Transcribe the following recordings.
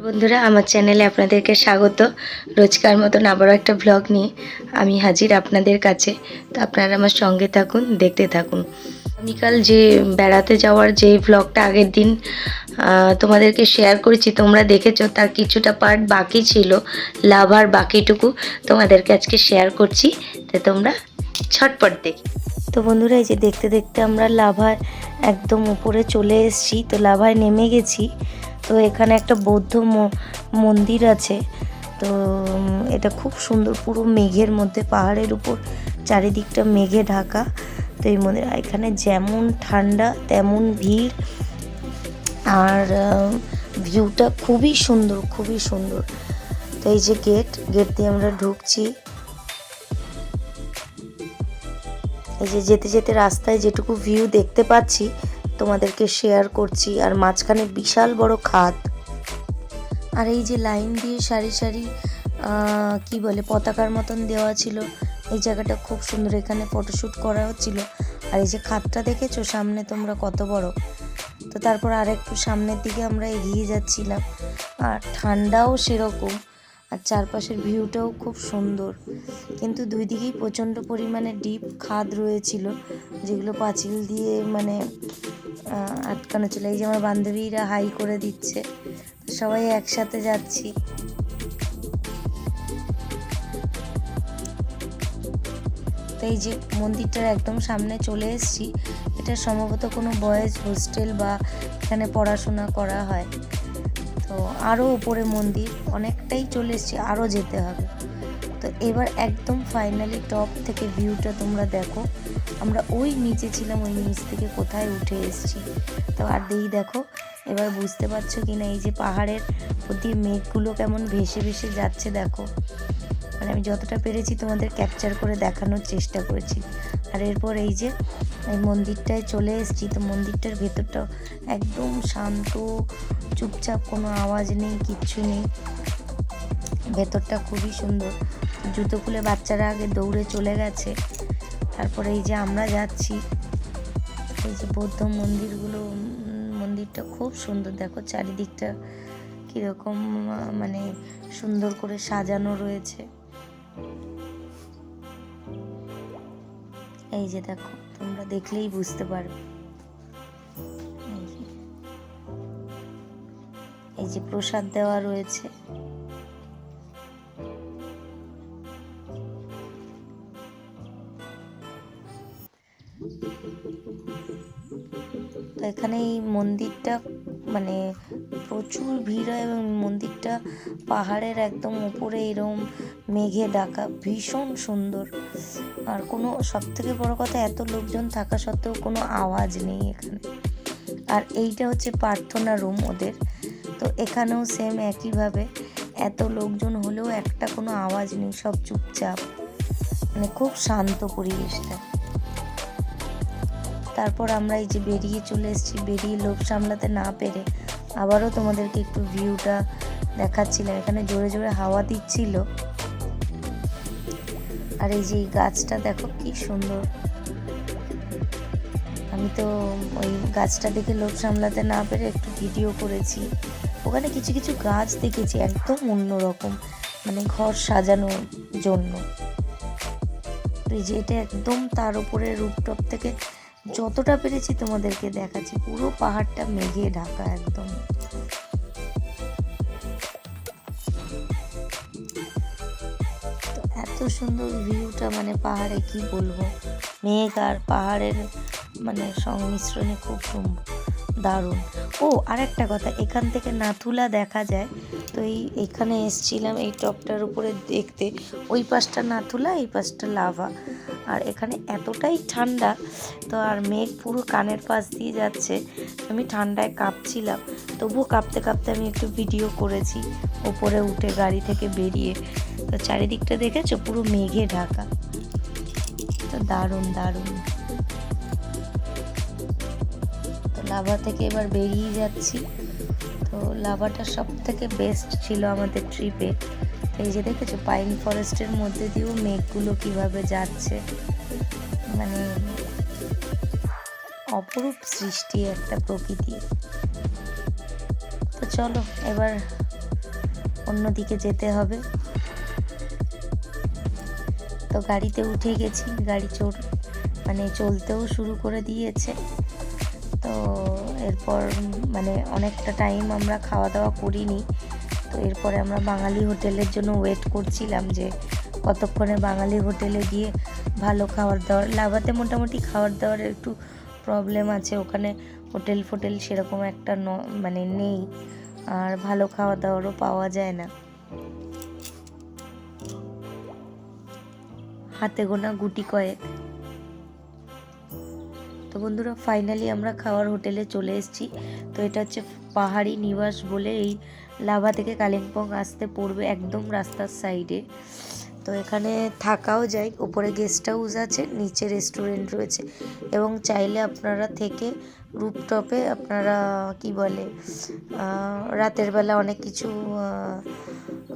বন্ধুরা, আমার চ্যানেলে আপনাদেরকে স্বাগত। রোজকার মতন আবারও একটা ব্লগ নিয়ে আমি হাজির আপনাদের কাছে। তো আপনারা আমার সঙ্গে থাকুন, দেখতে থাকুন। আগামীকাল যে বেড়াতে যাওয়ার যে ব্লগটা আগের দিন তোমাদেরকে শেয়ার করেছি, তোমরা দেখেছো, তার কিছুটা পার্ট বাকি ছিল। লাভার বাকিটুকু তোমাদেরকে আজকে শেয়ার করছি, তো তোমরা ছটপট দেখি। তো বন্ধুরা, এই যে দেখতে দেখতে আমরা লাভার একদম উপরে চলে এসেছি। তো লাভায় নেমে গেছি। তো এখানে একটা বৌদ্ধ মন্দির আছে। তো এটা খুব সুন্দর, পুরো মেঘের মধ্যে, পাহাড়ের উপর চারিদিকটা মেঘে ঢাকা। তো এই মন্দির, এখানে যেমন ঠান্ডা তেমন ভিড়, আর ভিউটা খুবই সুন্দর, খুবই সুন্দর। তো এই যে গেট দিয়ে আমরা ঢুকছি। এই যে যেতে যেতে রাস্তায় যেটুকু ভিউ দেখতে পাচ্ছি তোমাদেরকে শেয়ার করছি। আর মাঝখানে বিশাল বড় খাদ, আর এই যে লাইন দিয়ে সারি সারি কি বলে পতাকার মতন দেওয়া ছিল। এই জায়গাটা খুব সুন্দর, এখানে ফটোশ্যুট করা হচ্ছিল। আর এই যে খাদটা দেখেছো সামনে তোমরা কত বড়। তো তারপর আর একটু সামনের দিকে আমরা এগিয়ে যাচ্ছিলাম, আর ঠান্ডাও সেরকম, আর চারপাশের ভিউটাও খুব সুন্দর। কিন্তু দুই দিকেই প্রচণ্ড পরিমাণে ডিপ খাদ রয়েছিল, যেগুলো পাঁচিল দিয়ে মানে আটকানো ছিল। এই যে আমার বান্ধবীরা হাই করে দিচ্ছে, সবাই একসাথে যাচ্ছি। তো এই যে মন্দিরটার একদম সামনে চলে এসেছি। এটা সম্ভবত কোনো বয়েজ হোস্টেল বা এখানে পড়াশোনা করা হয়। তো আরও উপরে মন্দির, অনেকটাই চলে এসেছি, আরও যেতে হবে। তো এবার একদম ফাইনালি টপ থেকে ভিউটা তোমরা দেখো। আমরা ওই নিচে ছিলাম, ওই নিচ থেকে কোথায় উঠে এসেছি। তো আর দেখো, এবার বুঝতে পারছো কি না, এই যে পাহাড়ের প্রতি মেঘগুলো কেমন ভেসে ভেসে যাচ্ছে দেখো। মানে আমি যতটা পেরেছি তোমাদের ক্যাপচার করে দেখানোর চেষ্টা করেছি। আর এরপর এই যে এই মন্দিরটায় চলে এসেছি। তো মন্দিরটার ভেতরটাও একদম শান্ত, চুপচাপ, কোনো আওয়াজ নেই, কিচ্ছু নেই। ভেতরটা খুবই সুন্দর। জুতো খুলে বাচ্চারা আগে দৌড়ে চলে গেছে। তারপরে এই যে আমরা যাচ্ছি, এই যে বৌদ্ধ মন্দিরগুলো, মন্দিরটা খুব সুন্দর। দেখো চারিদিকটা কীরকম মানে সুন্দর করে সাজানো রয়েছে। এই যে দেখো, তোমরা দেখলেই বুঝতে পারবে। এই যে প্রসাদ দেওয়া রয়েছে। তো এখানে এই মন্দিরটা মানে প্রচুর ভিড় হয়, এবং মন্দিরটা পাহাড়ের একদম উপরে এরকম মেঘে ঢাকা, ভীষণ সুন্দর। আর কোনো, সব থেকে বড় কথা, এত লোকজন থাকা সত্ত্বেও কোনো আওয়াজ নেই এখানে। আর এইটা হচ্ছে প্রার্থনা রুম ওদের। তো এখানেও সেম একইভাবে, এত লোকজন হলেও একটা কোনো আওয়াজ নেই, সব চুপচাপ, মানে খুব শান্ত পরিবেশটা। তারপর আমরা এই যে বেরিয়ে চলে এসেছি। বেরিয়ে লোভ সামলাতে না পেরে আবারও তোমাদেরকে একটু ভিউটা দেখাচ্ছিলাম। এখানে জোরে জোরে হাওয়া দিচ্ছিল। আর এই যে এই গাছটা দেখো কি সুন্দর। আমি তো ওই গাছটা দেখে লোভ সামলাতে না পেরে একটু ভিডিও করেছি। ওখানে কিছু কিছু গাছ দেখেছি একদম অন্যরকম, মানে ঘর সাজানোর জন্য। এই যে এটা একদম তার উপরে রুফটপ থেকে যতটা পেরেছি তোমাদেরকে দেখাচ্ছি। পুরো পাহাড়টা মেঘে ঢাকা একদম। তো এত সুন্দর ভিউটা, মানে পাহাড়ে কি বলবো, মেঘ আর পাহাড়ের মানে সংমিশ্রণে খুব দারুণ। ও আর একটা কথা, এখান থেকে নাথুলা দেখা যায়। তো এখানে এসছিলাম এই টপটার উপরে দেখতে। ওই পাশটা নাথুলা, এই পাশটা লাভা। আর এখানে এতটাই ঠান্ডা, তো আর মেঘ পুরো কানের পাশ দিয়ে যাচ্ছে। আমি ঠান্ডায় কাঁপছিলাম, তবুও কাঁপতে কাঁপতে আমি একটু ভিডিও করেছি ওপরে উঠে গাড়ি থেকে বেরিয়ে। তো চারিদিকটা দেখেছো পুরো মেঘে ঢাকা। তো দারুণ দারুণ। তো লাভা থেকে এবার বেরিয়ে যাচ্ছি। তো লাভাটা সব থেকে বেস্ট ছিল আমাদের ট্রিপে। এই যে দেখেছো পাইন ফরেস্টের মধ্যে দিয়েও মেঘগুলো কিভাবে যাচ্ছে, মানে অপরূপ সৃষ্টি একটা প্রকৃতি। তো চলো এবার অন্যদিকে যেতে হবে। তো গাড়িতে উঠে গেছি, গাড়ি চলতেও শুরু করে দিয়েছে। তো এরপর অনেকটা টাইম আমরা খাওয়া দাওয়া করিনি। তো এরপরে আমরা বাঙালি হোটেলের জন্য ওয়েট করছিলাম যে কতক্ষণে বাঙালি হোটেলে গিয়ে ভালো খাবার দাবার। লাভাতে মোটামুটি খাবার দাবারের একটু প্রবলেম আছে, ওখানে হোটেল ফোটেল সেরকম একটা নেই, আর ভালো খাওয়া দাওয়ারও পাওয়া যায় না। হাতে গোনা গুটি কয়েক। তো বন্ধুরা ফাইনালি আমরা খাওয়ার হোটেলে চলে এসেছি। তো এটা হচ্ছে পাহাড়ি নিবাস বলে, এই লাভা থেকে কালিম্পং আসতে পড়বে একদম রাস্তার সাইডে। তো এখানে থাকাও যায়, উপরে গেস্ট হাউস আছে, নিচে রেস্টুরেন্ট রয়েছে, এবং চাইলে আপনারা থেকে রুফটপে আপনারা রাতের বেলা অনেক কিছু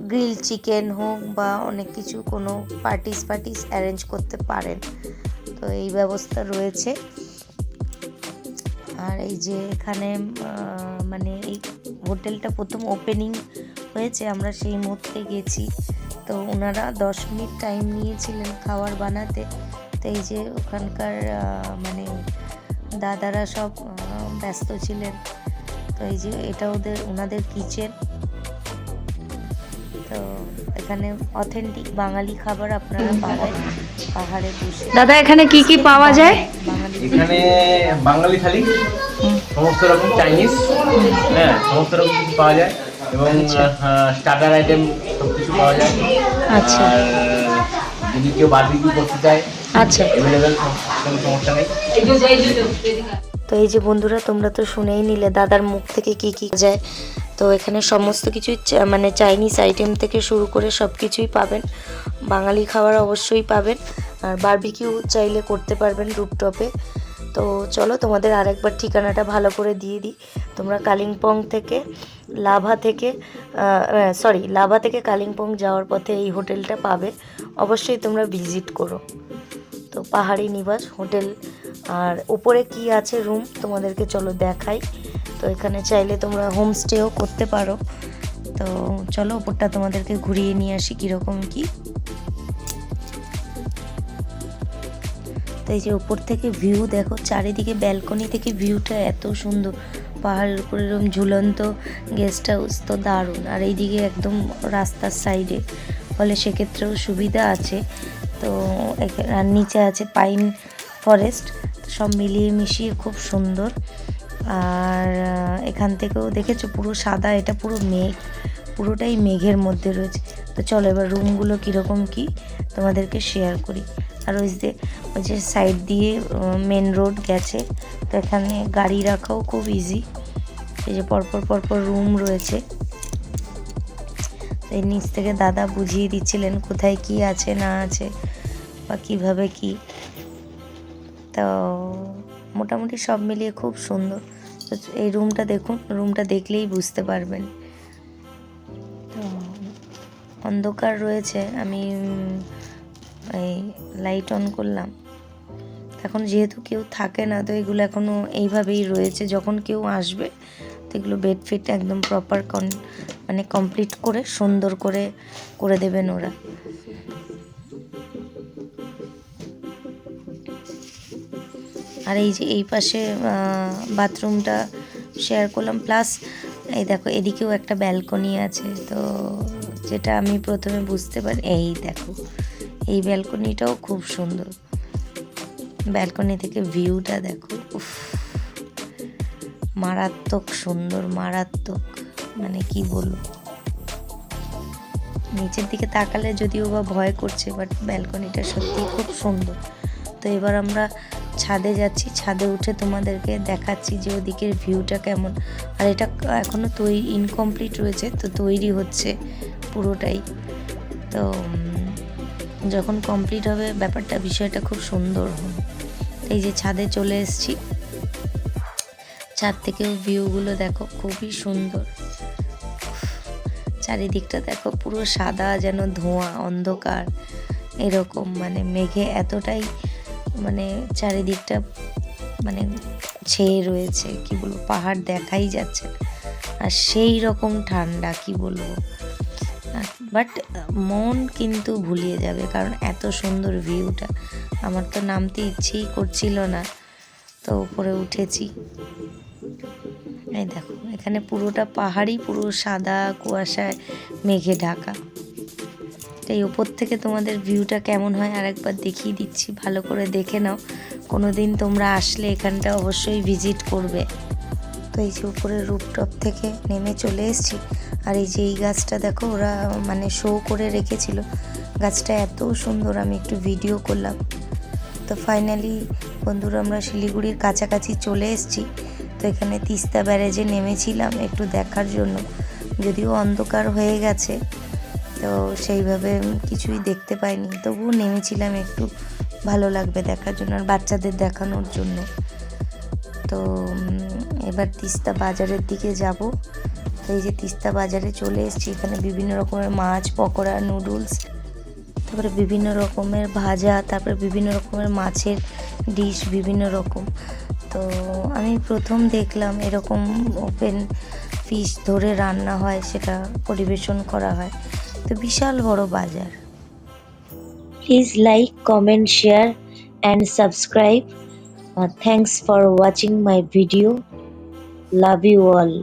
গ্রিল চিকেন হোক বা অনেক কিছু কোনো পার্টিস অ্যারেঞ্জ করতে পারেন। তো এই ব্যবস্থা রয়েছে। আর এই যে এখানে এই হোটেলটা প্রথম ওপেনিং হয়েছে, আমরা সেই মুহূর্তে গেছি। তো ওনারা 10 মিনিট টাইম নিয়েছিলেন খাবার বানাতে। তো এই যে ওখানকার দাদারা সব ব্যস্ত ছিলেন। তো এই যে এটা ওনাদের কিচেন। তো এখানে অথেন্টিক বাঙালি খাবার আপনারা পাবেন পাহাড়ে বসে। দাদা এখানে কি কি পাওয়া যায়? এখানে বাঙালি থালি, সমস্ত রকম চাইনিজ, সমস্ত রকম কিছু পাওয়া যায়, এবং স্টার্টার আইটেম সব কিছু পাওয়া যায়। আচ্ছা, আর যদি কেউ বারবিকিউ করতে চায়, আচ্ছা, অ্যাভেলেবেল, কোনো সমস্যা নেই। তো এই যে বন্ধুরা তোমরা তো শুনেই নিলে দাদার মুখ থেকে কি কি যায়। তো এখানে সমস্ত কিছুই চাইনিজ আইটেম থেকে শুরু করে সব কিছুই পাবেন, বাঙালি খাবার অবশ্যই পাবেন, আর বারবিকিউ চাইলে করতে পারবেন রুফটপে। তো চলো তোমাদের আরেকবার ঠিকানাটা ভালো করে দিয়ে দিই। তোমরা কালিম্পং থেকে লাভা থেকে কালিম্পং যাওয়ার পথে এই হোটেলটা পাবে, অবশ্যই তোমরা ভিজিট করো। তো পাহাড়ি নিবাস হোটেল, আর উপরে কি আছে রুম তোমাদেরকে চলো দেখাই। তো এখানে চাইলে তোমরা হোমস্টেও করতে পারো। তো চলো উপরটা তোমাদেরকে ঘুরিয়ে নিয়ে আসি কীরকম কি। তো এই যে উপর থেকে ভিউ দেখো, চারিদিকে ব্যালকনি থেকে ভিউটা এত সুন্দর, পাহাড়ের উপরে এরকম ঝুলন্ত গেস্ট হাউস, তো দারুণ। আর এইদিকে একদম রাস্তার সাইডে, ফলে সেক্ষেত্রেও সুবিধা আছে। তো আর নিচে আছে পাইন ফরেস্ট, সব মিলিয়ে মিশিয়ে খুব সুন্দর। আর এখান থেকেও দেখেছো পুরো সাদা, এটা পুরো মেঘ, পুরোটাই মেঘের মধ্যে রয়েছে। তো চলো এবার রুমগুলো কীরকম কি তোমাদেরকে শেয়ার করি। আর ওই যে সাইড দিয়ে মেন রোড গেছে, তো এখানে গাড়ি রাখাও খুব ইজি। এই যে পরপর রুম রয়েছে। তো এই নিচ থেকে দাদা বুঝিয়ে দিচ্ছিলেন কোথায় কি আছে না আছে বা কীভাবে কি। তো মোটামুটি সব মিলিয়ে খুব সুন্দর। তো এই রুমটা দেখুন, রুমটা দেখলেই বুঝতে পারবেন। তো অন্ধকার রয়েছে, আমি এই লাইট অন করলাম। এখন যেহেতু কেউ থাকে না, তো এগুলো এখনও এইভাবেই রয়েছে। যখন কেউ আসবে তো এগুলো বেডফিট একদম প্রপার কমপ্লিট করে সুন্দর করে দেবেন ওরা। আর এই যে এই পাশে বাথরুমটা শেয়ার করলাম, প্লাস এই দেখো এদিকেও একটা ব্যালকনি আছে। তো যেটা আমি প্রথমে বুঝতে পারি, এই দেখো এই ব্যালকনিটাও খুব সুন্দর। ব্যালকনি থেকে ভিউটা দেখো, উফ, মারাত্মক সুন্দর, মারাত্মক, কি বলবো। নিচের দিকে তাকালে যদিও বা ভয় করছে, বাট ব্যালকনিটা সত্যি খুব সুন্দর। তো এবার আমরা ছাদে যাচ্ছি, ছাদে উঠে তোমাদেরকে দেখাচ্ছি যে ওদিকের ভিউটা কেমন। আর এটা এখনও ইনকমপ্লিট রয়েছে, তো তৈরি হচ্ছে পুরোটাই। তো যখন কমপ্লিট হবে বিষয়টা খুব সুন্দর হবে। এই যে ছাদে চলে এসেছি, ছাদ থেকেও ভিউগুলো দেখো খুবই সুন্দর। চারিদিকটা দেখো পুরো সাদা, যেন ধোঁয়া, অন্ধকার এরকম, মেঘে এতটাই চারিদিকটা ছেয়ে রয়েছে, কি বলবো, পাহাড় দেখাই যাচ্ছে না। আর সেই রকম ঠান্ডা, কি বলবো, বাট মন কিন্তু ভুলিয়ে যাবে, কারণ এত সুন্দর ভিউটা। আমার তো নামতে ইচ্ছেই করছিল না, তো উপরে উঠেছি। এই দেখো, এখানে পুরোটা পাহাড়ই পুরো সাদা কুয়াশায় মেঘে ঢাকা। এই উপর থেকে তোমাদের ভিউটা কেমন হয় আরেকবার দেখিয়ে দিচ্ছি, ভালো করে দেখে নাও। কোনো দিন তোমরা আসলে এখানটা অবশ্যই ভিজিট করবে। তো এই যে উপরে রুফটপ থেকে নেমে চলে এসেছি। আর এই যে এই গাছটা দেখো, ওরা মানে শো করে রেখেছিল, গাছটা এত সুন্দর, আমি একটু ভিডিও করলাম। তো ফাইনালি বন্ধুরা, আমরা শিলিগুড়ির কাছাকাছি চলে এসেছি। তো এখানে তিস্তা ব্যারেজে নেমেছিলাম একটু দেখার জন্য, যদিও অন্ধকার হয়ে গেছে, তো সেইভাবে কিছুই দেখতে পাইনি, তবুও নেমেছিলাম একটু ভালো লাগবে দেখার জন্য আর বাচ্চাদের দেখানোর জন্য। তো এবার তিস্তা বাজারের দিকে যাব। তো এই যে তিস্তা বাজারে চলে এসেছি, এখানে বিভিন্ন রকমের মাছ, পকোড়া, নুডলস, তারপরে বিভিন্ন রকমের ভাজা, তারপরে বিভিন্ন রকমের মাছের ডিশ, বিভিন্ন রকম। তো আমি প্রথম দেখলাম এরকম ওপেন ফিশ ধরে রান্না হয়, সেটা পরিবেশন করা হয়। তো বিশাল বড় বাজার। Please like, comment, share and subscribe. Thanks for watching my video. Love you all.